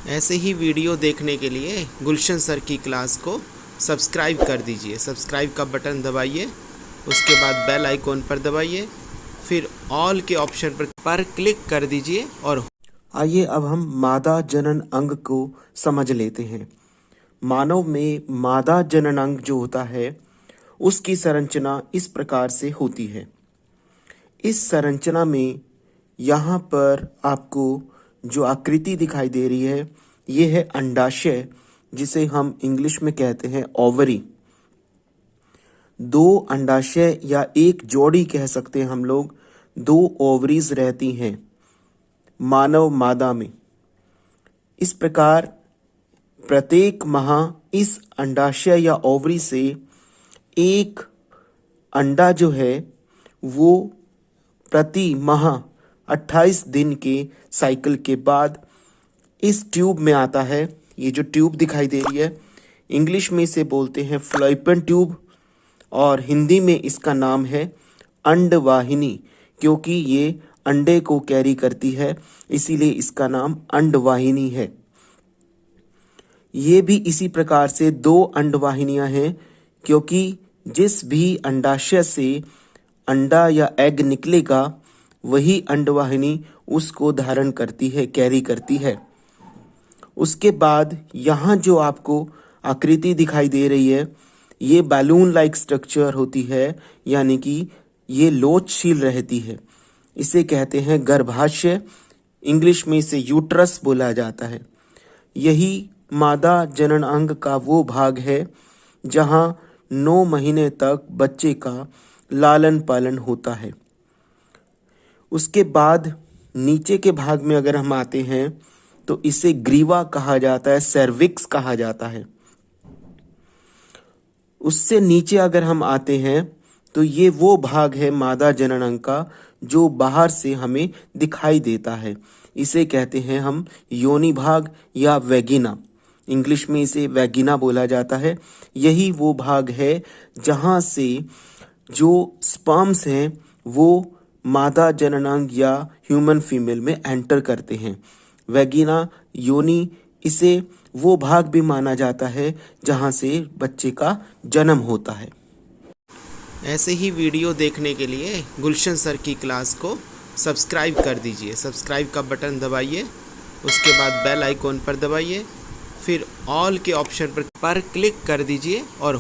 ऐसे ही वीडियो देखने के लिए गुलशन सर की क्लास को सब्सक्राइब कर दीजिए। सब्सक्राइब का बटन दबाइए, उसके बाद बेल आइकॉन पर दबाइए, फिर ऑल के ऑप्शन पर क्लिक कर दीजिए। और आइए अब हम मादा जनन अंग को समझ लेते हैं। मानव में मादा जनन अंग जो होता है उसकी संरचना इस प्रकार से होती है। इस संरचना में यहाँ पर आपको जो आकृति दिखाई दे रही है ये है अंडाशय, जिसे हम इंग्लिश में कहते हैं ओवरी। दो अंडाशय या एक जोड़ी कह सकते हैं हम लोग, दो ओवरीज रहती हैं मानव मादा में। इस प्रकार प्रत्येक माह इस अंडाशय या ओवरी से एक अंडा जो है वो प्रति माह 28 दिन के साइकिल के बाद इस ट्यूब में आता है। ये जो ट्यूब दिखाई दे रही है इंग्लिश में इसे बोलते हैं फ्लोपियन ट्यूब, और हिंदी में इसका नाम है अंडवाहिनी, क्योंकि ये अंडे को कैरी करती है इसीलिए इसका नाम अंडवाहिनी है। ये भी इसी प्रकार से दो अंडवाहिनियां हैं, क्योंकि जिस भी अंडाशय से अंडा या एग निकलेगा वही अंडवाहिनी उसको धारण करती है, कैरी करती है। उसके बाद यहाँ जो आपको आकृति दिखाई दे रही है ये बैलून लाइक स्ट्रक्चर होती है, यानी कि ये लोचशील रहती है। इसे कहते हैं गर्भाशय, इंग्लिश में इसे यूट्रस बोला जाता है। यही मादा जनन अंग का वो भाग है जहाँ 9 महीने तक बच्चे का लालन पालन होता है। उसके बाद नीचे के भाग में अगर हम आते हैं तो इसे ग्रीवा कहा जाता है, सर्विक्स कहा जाता है। उससे नीचे अगर हम आते हैं तो ये वो भाग है मादा जनन अंग का जो बाहर से हमें दिखाई देता है। इसे कहते हैं हम योनि भाग या वैगिना, इंग्लिश में इसे वैगिना बोला जाता है। यही वो भाग है जहाँ से जो स्पर्म्स हैं वो मादा जननांग या ह्यूमन फीमेल में एंटर करते हैं। वैगिना, योनि, इसे वो भाग भी माना जाता है जहाँ से बच्चे का जन्म होता है। ऐसे ही वीडियो देखने के लिए गुलशन सर की क्लास को सब्सक्राइब कर दीजिए। सब्सक्राइब का बटन दबाइए, उसके बाद बेल आइकॉन पर दबाइए, फिर ऑल के ऑप्शन पर क्लिक कर दीजिए और